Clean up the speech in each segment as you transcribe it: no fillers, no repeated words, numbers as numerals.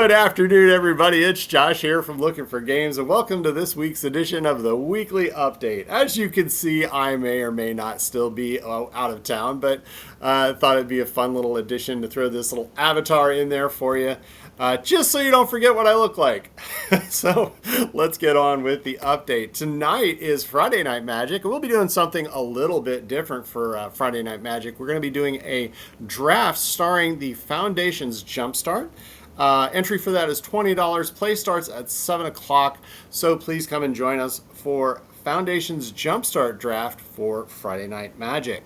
Good afternoon, everybody. It's Josh here from Lookin For Games, and welcome to this week's edition of the Weekly Update. As you can see, I may or may not still be out of town, but I thought it'd be a fun little addition to throw this little avatar in there for you, just so you don't forget what I look like. So let's get on with the update. Tonight is Friday Night Magic, and we'll be doing something a little bit different for Friday Night Magic. We're going to be doing a draft starring the Foundation's Jumpstart. Entry for that is $20. Play starts at 7 o'clock, so please come and join us for Foundation's Jumpstart draft for Friday Night Magic.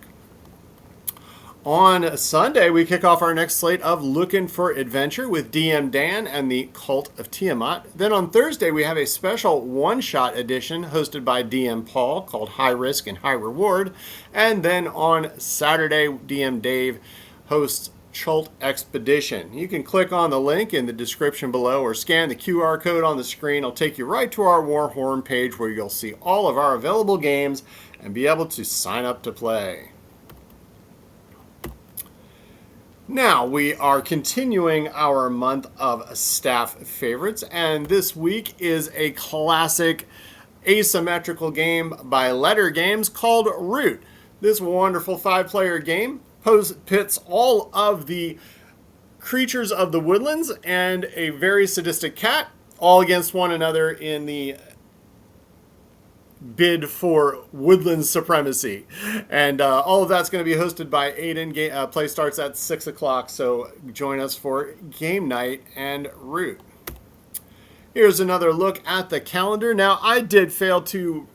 On Sunday, we kick off our next slate of Lookin For Adventure with DM Dan and the Cult of Tiamat. Then on Thursday, we have a special one-shot edition hosted by DM Paul called High Risk and High Reward. And then on Saturday, DM Dave hosts Chult Expedition. You can click on the link in the description below or scan the QR code on the screen. It'll take you right to our Warhorn page where you'll see all of our available games and be able to sign up to play. Now, we are continuing our month of staff favorites, and this week is a classic asymmetrical game by Letter Games called Root. This wonderful 5-player game pits all of the creatures of the woodlands and a very sadistic cat all against one another in the bid for woodland supremacy. And all of that's going to be hosted by Aiden. Play starts at 6 o'clock, so join us for game night and Root. Here's another look at the calendar. Now, I did fail to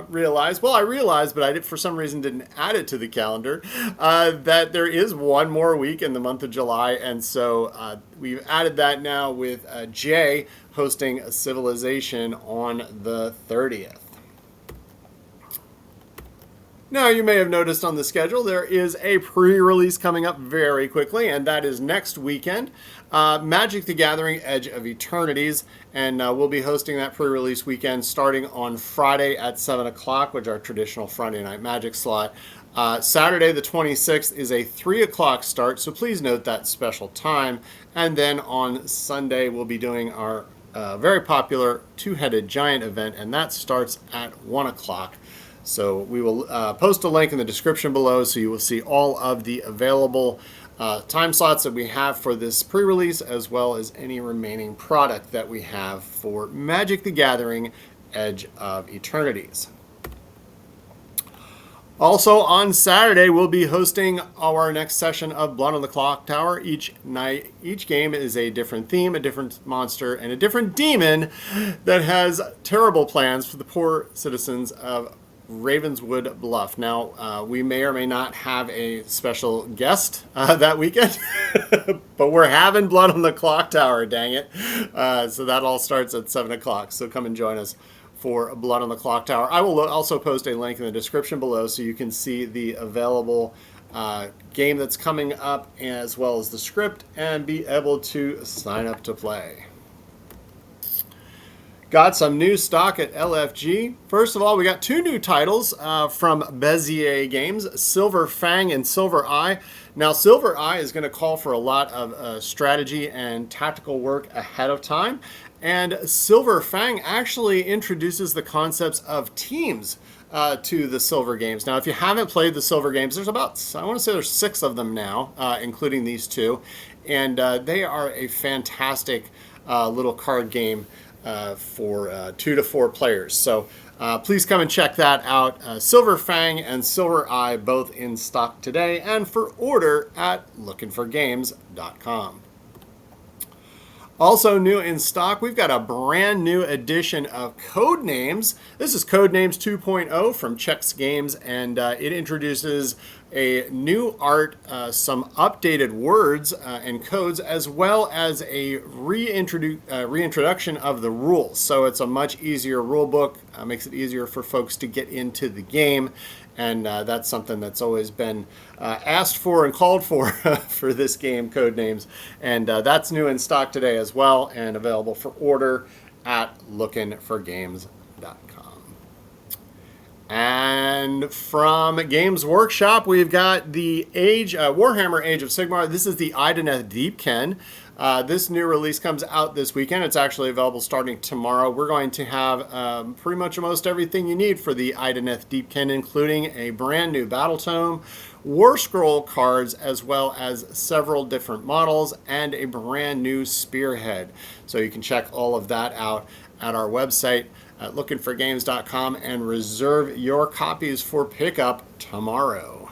realize, well, I realized, but I for some reason didn't add it to the calendar, that there is one more week in the month of July, and so we've added that now with Jay hosting Civilization on the 30th. Now, you may have noticed on the schedule there is a pre-release coming up very quickly, and that is next weekend. Magic the Gathering Edge of Eternities, and we'll be hosting that pre-release weekend starting on Friday at 7 o'clock, which is our traditional Friday Night Magic slot. Saturday the 26th is a 3 o'clock start, so please note that special time. And then on Sunday we'll be doing our very popular Two-Headed Giant event, and that starts at 1 o'clock. So we will post a link in the description below so you will see all of the available time slots that we have for this pre-release, as well as any remaining product that we have for Magic the Gathering Edge of Eternities. Also on Saturday, we'll be hosting our next session of Blood on the Clocktower. Each game is a different theme, a different monster, and a different demon that has terrible plans for the poor citizens of Ravenswood Bluff. Now, we may or may not have a special guest that weekend, but we're having Blood on the Clocktower, dang it. So that all starts at 7 o'clock, so come and join us for Blood on the Clocktower. I will also post a link in the description below so you can see the available game that's coming up, as well as the script, and be able to sign up to play. Got some new stock at LFG. First of all, we got 2 new titles from Bezier Games, Silver Fang and Silver Eye. Now, Silver Eye is going to call for a lot of strategy and tactical work ahead of time. And Silver Fang actually introduces the concepts of teams to the Silver Games. Now, if you haven't played the Silver Games, there's about, I want to say there's 6 of them now, including these 2. And they are a fantastic little card game for 2 to 4 players. So please come and check that out. Silver Fang and Silver Eye both in stock today and for order at lookinforgames.com. Also new in stock, we've got a brand new edition of Codenames. This is Codenames 2.0 from Chex Games, and it introduces a new art, some updated words and codes, as well as a reintroduction of the rules. So it's a much easier rule book, makes it easier for folks to get into the game, and that's something that's always been asked for and called for for this game, Codenames. And that's new in stock today as well, and available for order at lookinforgames.com. And from Games Workshop, we've got the Warhammer Age of Sigmar. This is the Idoneth Deepkin. This new release comes out this weekend. It's actually available starting tomorrow. We're going to have pretty much almost everything you need for the Idoneth Deepkin, including a brand new battle tome, War Scroll cards, as well as several different models and a brand new spearhead. So you can check all of that out at our website at lookinforgames.com and reserve your copies for pickup tomorrow.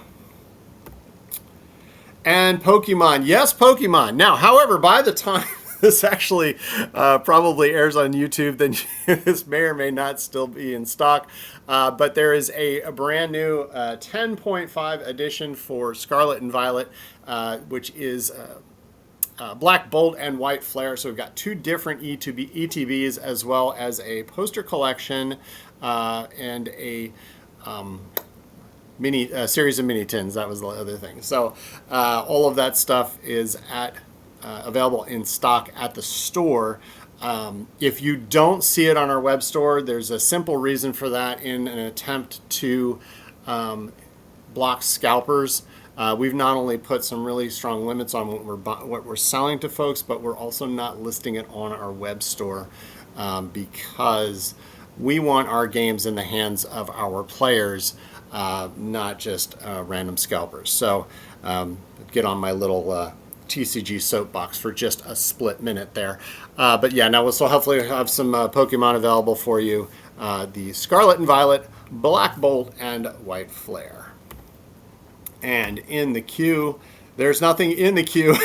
And Pokemon. Yes, Pokemon. Now, however, by the time this actually probably airs on YouTube, then this may or may not still be in stock. But there is a brand new 10.5 edition for Scarlet and Violet, which is Black Bolt and White Flare. So we've got two different ETBs, as well as a poster collection and a series of mini tins. That was the other thing. So all of that stuff is available in stock at the store. If you don't see it on our web store, there's a simple reason for that. In an attempt to block scalpers, we've not only put some really strong limits on what we're selling to folks, but we're also not listing it on our web store because we want our games in the hands of our players, not just random scalpers. So get on my little TCG soapbox for just a split minute there. But yeah, now we'll still hopefully have some Pokemon available for you. The Scarlet and Violet, Black Bolt, and White Flare. And in the queue, there's nothing in the queue,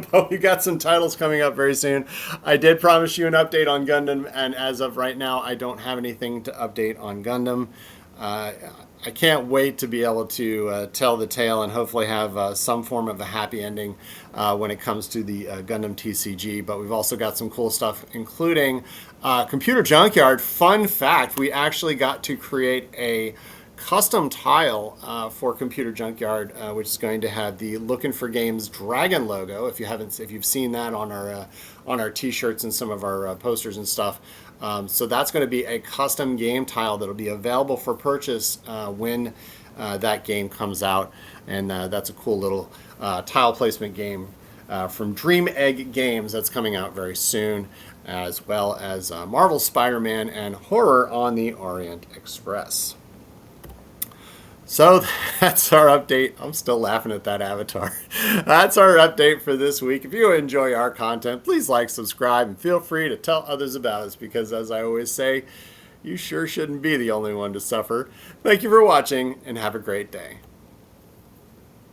but we got some titles coming up very soon. I did promise you an update on Gundam, and as of right now, I don't have anything to update on Gundam. I can't wait to be able to tell the tale and hopefully have some form of a happy ending when it comes to the Gundam TCG. But we've also got some cool stuff, including Computer Junkyard. Fun fact, we actually got to create a custom tile for Computer Junkyard, which is going to have the Lookin For Games dragon logo. If you've seen that on our t-shirts and some of our posters and stuff. So that's going to be a custom game tile that'll be available for purchase when that game comes out, and that's a cool little tile placement game from Dream Egg Games that's coming out very soon, as well as Marvel Spider-Man and Horror on the Orient Express. So that's our update. I'm still laughing at that avatar. That's our update for this week. If you enjoy our content, please like, subscribe, and feel free to tell others about us because, as I always say, you sure shouldn't be the only one to suffer. Thank you for watching, and have a great day.